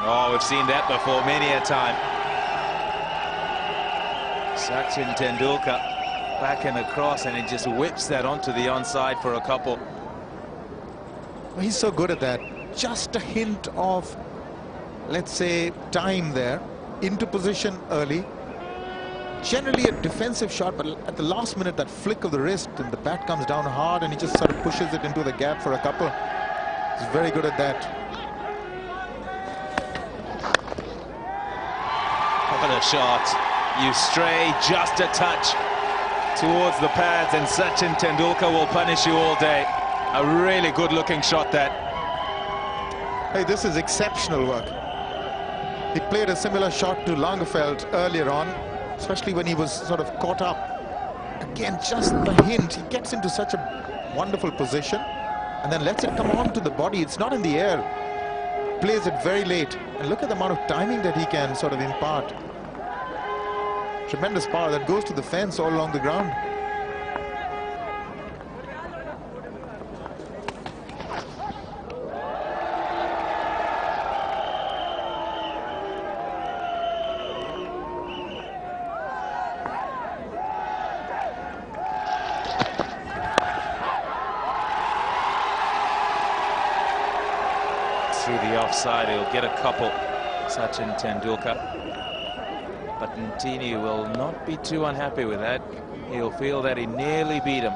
Oh, we've seen that before many a time. Sachin Tendulkar back and across, and he just whips that onto the onside for a couple. He's so good at that. Just a hint of, let's say, time there, into position early. Generally a defensive shot, but at the last minute, that flick of the wrist and the bat comes down hard and he just sort of pushes it into the gap for a couple. He's very good at that. What a shot. You stray just a touch towards the pads and Sachin Tendulkar will punish you all day. A really good looking shot that. Hey, this is exceptional work. He played a similar shot to Lagerfeld earlier on, especially when he was sort of caught up. Again, just a hint. He gets into such a wonderful position and then lets it come on to the body. It's not in the air. Plays it very late. And look at the amount of timing that he can sort of impart. Tremendous power that goes to the fence all along the ground. Through the offside, he'll get a couple, Sachin Tendulkar. But Ntini will not be too unhappy with that. He'll feel that he nearly beat him.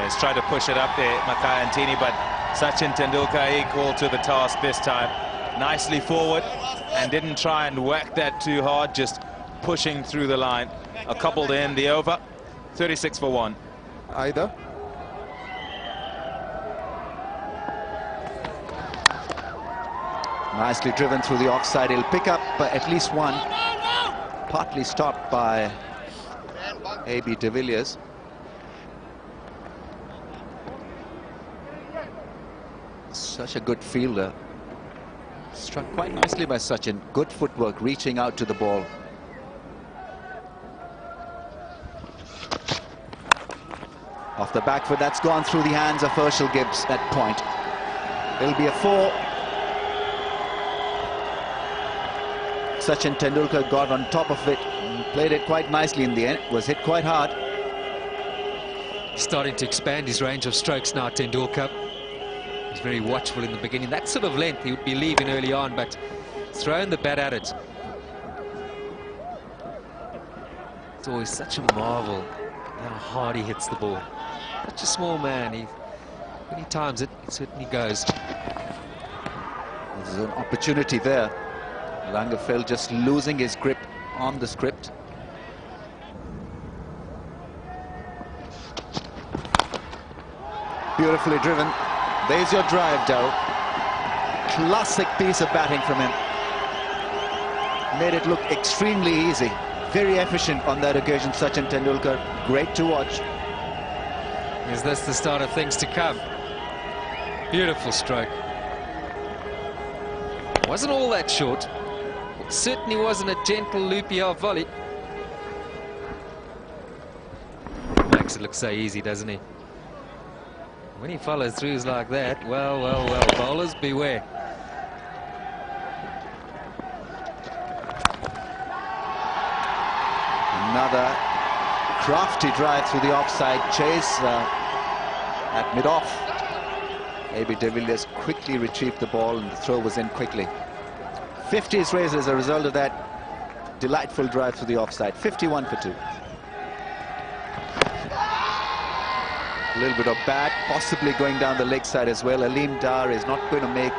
He's tried to push it up there, Makai Ntini, but Sachin Tendulkar equal to the task this time. Nicely forward and didn't try and whack that too hard, just pushing through the line. A couple to end the over. 36 for 1. Either. Nicely driven through the offside. He'll pick up at least one. Partly stopped by A.B. de Villiers. Such a good fielder. Struck quite nicely by Sachin. Good footwork, reaching out to the ball. Off the back foot, that's gone through the hands of Herschel Gibbs, that point. It'll be a 4. Sachin Tendulkar got on top of it and played it quite nicely in the end. Was hit quite hard. Starting to expand his range of strokes now, Tendulkar. He's very watchful in the beginning. That sort of length he would be leaving early on, but throwing the bat at it. It's always such a marvel how hard he hits the ball. Such a small man. When he times it, it certainly goes. There's an opportunity there. Lagerfeld just losing his grip on the script. Beautifully driven. There's your drive, Dow. Classic piece of batting from him. Made it look extremely easy. Very efficient on that occasion, Sachin Tendulkar. Great to watch. Is this the start of things to come? Beautiful stroke. Wasn't all that short. It certainly wasn't a gentle loopy half volley. Makes it look so easy, doesn't he? When he follows throughs like that, well, well, well, bowlers beware. Another crafty drive through the offside chase at mid-off. A.B. de Villiers quickly retrieved the ball and the throw was in quickly. 50s raised as a result of that delightful drive through the offside. 51 for 2. A little bit of bat, possibly going down the leg side as well. Aleem Dar is not going to make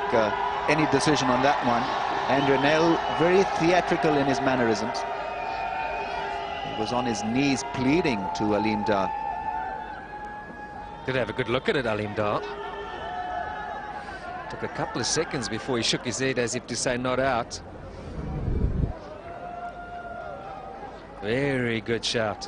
any decision on that one. And Renell, very theatrical in his mannerisms. He was on his knees pleading to Aleem Dar. Did have a good look at it, Aleem Dar. Took a couple of seconds before he shook his head as if to say not out. Very good shout.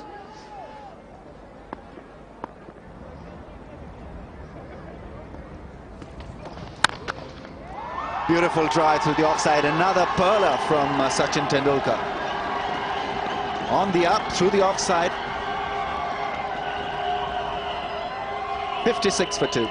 Beautiful drive through the offside. Another perler from Sachin Tendulkar. On the up, through the offside. 56 for 2.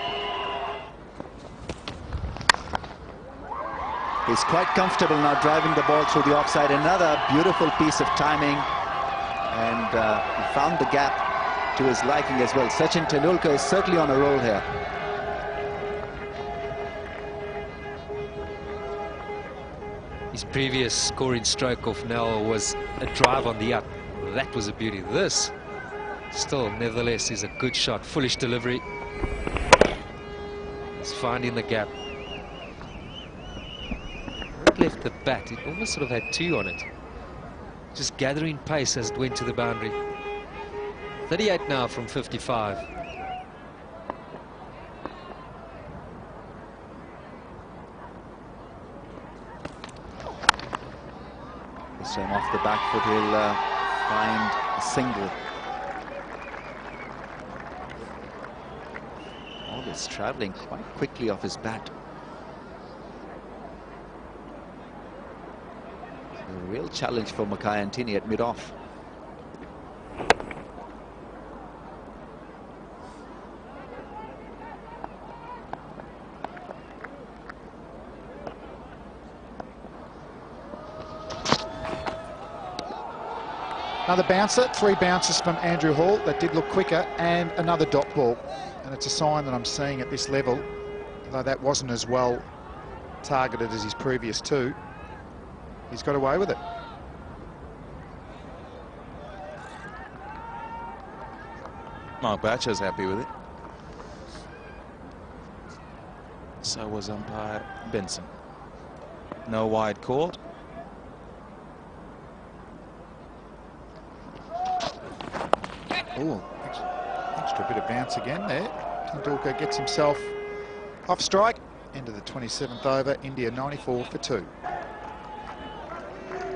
He's quite comfortable now driving the ball through the offside. Another beautiful piece of timing, and he found the gap to his liking as well. Sachin Tendulkar is certainly on a roll here. His previous scoring stroke off Nell was a drive on the up. That was a beauty. This still, nevertheless, is a good shot. Foolish delivery. He's finding the gap. Left the bat, it almost sort of had 2 on it. Just gathering pace as it went to the boundary. 38 now from 55. This time off the back foot, he'll find a single. Ball is travelling quite quickly off his bat. A real challenge for Makhaya at mid-off. Another bouncer, 3 bounces from Andrew Hall that did look quicker, and another dot ball. And it's a sign that I'm seeing at this level, though that wasn't as well targeted as his previous 2. He's got away with it. Mark Batcher's happy with it. So was umpire Benson. No wide called. Oh, extra bit of bounce again there. Tendulkar gets himself off strike. End of the 27th over. India 94 for 2.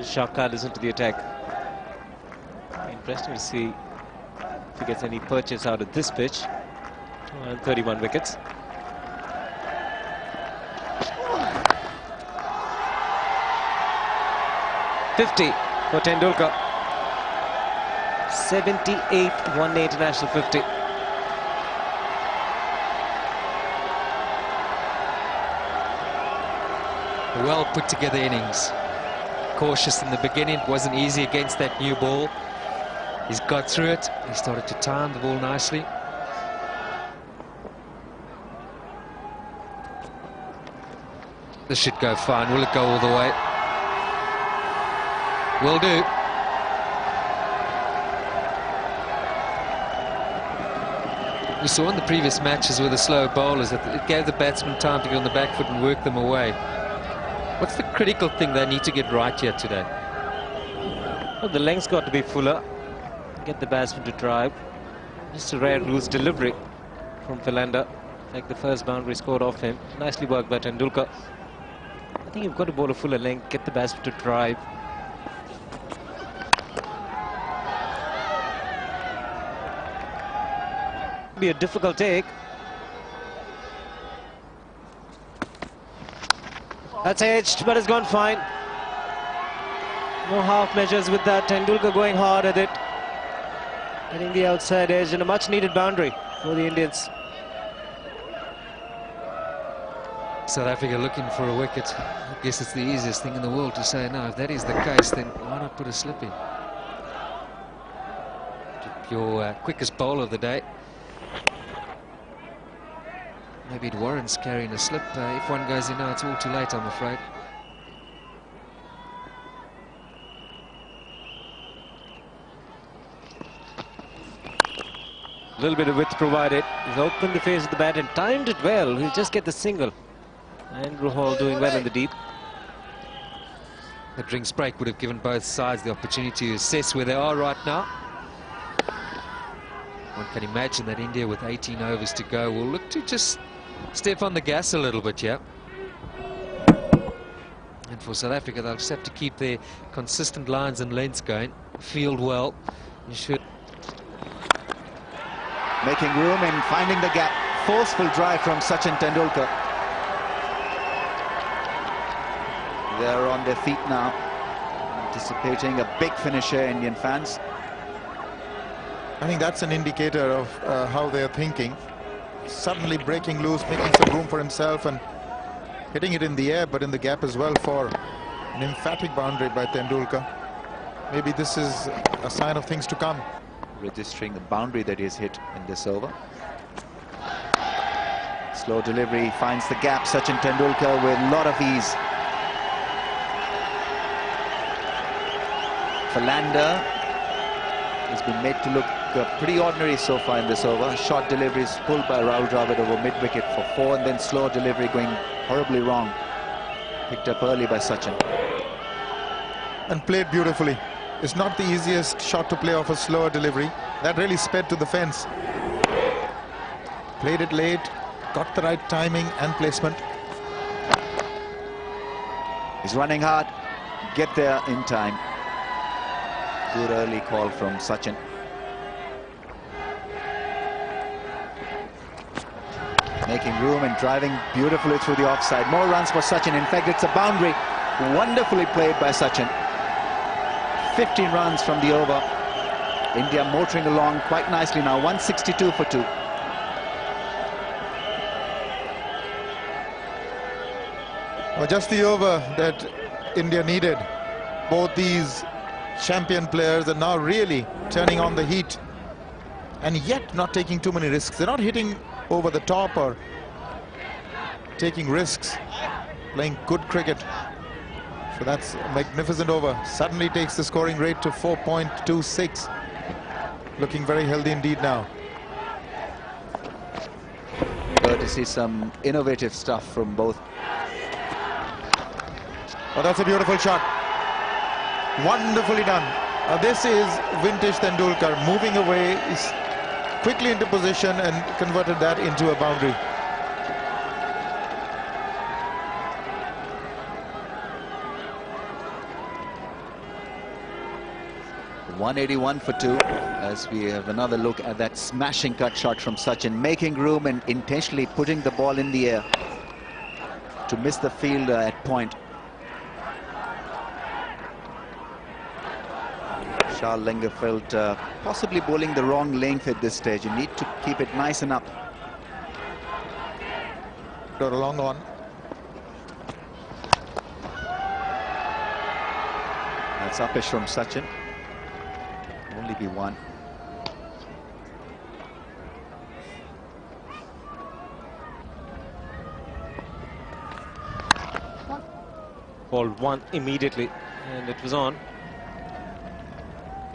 Shaka is into the attack. Interesting to see if he gets any purchase out of this pitch. 31 wickets. .50 for Tendulkar. 78th one-day international 50. Well put together innings. Cautious in the beginning, it wasn't easy against that new ball. He's got through it, he started to time the ball nicely. This should go fine. Will it go all the way? Will do. We saw in the previous matches with the slow bowlers that it gave the batsman time to get on the back foot and work them away. What's the critical thing they need to get right here today? Well, the length's got to be fuller. Get the batsman to drive. Just a rare loose delivery from Philander. Like the first boundary scored off him. Nicely worked by Tendulkar. I think you've got to bowl a fuller length, get the batsman to drive. Be a difficult take. That's edged, but it's gone fine. No half measures with that. Tendulkar going hard at it. Hitting the outside edge and a much needed boundary for the Indians. South Africa looking for a wicket. I guess it's the easiest thing in the world to say no. If that is the case, then why not put a slip in? Your quickest bowler of the day. Maybe it warrants carrying a slip. If one goes in now, it's all too late, I'm afraid. A little bit of width provided. He's opened the face of the bat and timed it well. He'll just get the single. Andrew Hall doing well in the deep. The drinks break would have given both sides the opportunity to assess where they are right now. One can imagine that India, with 18 overs to go, will look to just step on the gas a little bit, yeah. And for South Africa, they'll just have to keep their consistent lines and lengths going. Field well. You should. Making room and finding the gap. Forceful drive from Sachin Tendulkar. They're on their feet now, anticipating a big finish here, Indian fans. I think that's an indicator of how they're thinking. suddenly breaking loose, making some room for himself and hitting it in the air, but in the gap as well for an emphatic boundary by Tendulkar. Maybe this is a sign of things to come. Registering the boundary that he's hit in this over. Slow delivery finds the gap. Sachin Tendulkar with a lot of ease. Philander has been made to look pretty ordinary so far in this over. Short deliveries pulled by Rahul Dravid over mid-wicket for 4, and then slow delivery going horribly wrong. Picked up early by Sachin. And played beautifully. It's not the easiest shot to play off a slower delivery. That really sped to the fence. Played it late, got the right timing and placement. He's running hard. Get there in time. Good early call from Sachin. Making room and driving beautifully through the offside. More runs for Sachin. In fact, it's a boundary. Wonderfully played by Sachin. 15 runs from the over. India motoring along quite nicely now. 162 for 2. Well, just the over that India needed. Both these champion players are now really turning on the heat, and yet not taking too many risks. They're not hitting over the top or taking risks, playing good cricket. So that's a magnificent over. Suddenly takes the scoring rate to 4.26. Looking very healthy indeed now. Good to see some innovative stuff from both. Oh, that's a beautiful shot. Wonderfully done. This is vintage Tendulkar, moving away, is quickly into position and converted that into a boundary. .181 for 2, as we have another look at that smashing cut shot from Sachin, making room and intentionally putting the ball in the air to miss the fielder at point. Charles Langer possibly bowling the wrong length at this stage. You need to keep it nice and up. Got a long one. That's uppish from Sachin. Only be 1. Ball 1 immediately, and it was on.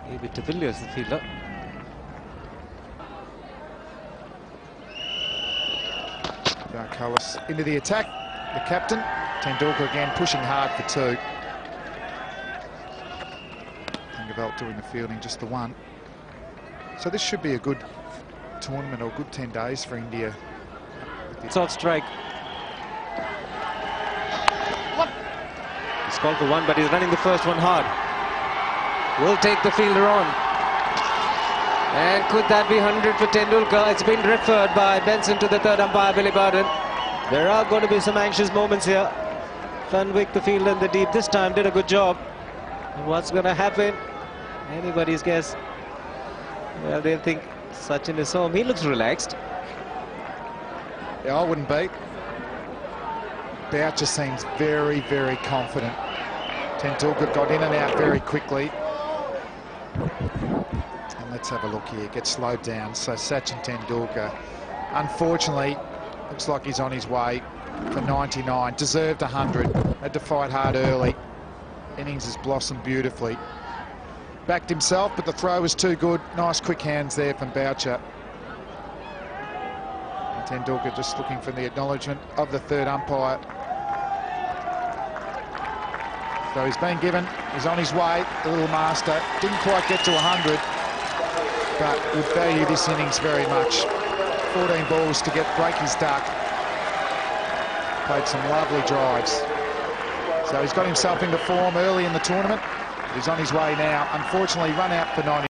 Maybe de Villiers, the fielder. Cullis into the attack. The captain, Tendulkar again pushing hard for 2. Gavelt doing the fielding, just the 1. So this should be a good tournament or good 10 days for India. It's off strike. He's called for 1, but he's running the first one hard. Will take the fielder on. And could that be 100 for Tendulkar? It's been referred by Benson to the third umpire, Billy Bowden. There are going to be some anxious moments here. Fenwick, the fielder in the deep, this time did a good job. And what's going to happen? Anybody's guess. Well, they'll think Sachin is home. He looks relaxed. Yeah, I wouldn't be. Boucher seems very, very confident. Tendulkar got in and out very quickly. And let's have a look here. Gets slowed down. So Sachin Tendulkar, unfortunately, looks like he's on his way for 99. Deserved 100. Had to fight hard early. Innings has blossomed beautifully. Backed himself, but the throw was too good. Nice quick hands there from Boucher. And Tendulkar just looking for the acknowledgement of the third umpire. So he's been given, he's on his way, the little master. Didn't quite get to 100, but would value this innings very much. 14 balls to break his duck. Played some lovely drives. So he's got himself into form early in the tournament. He's on his way now. Unfortunately, run out for 90.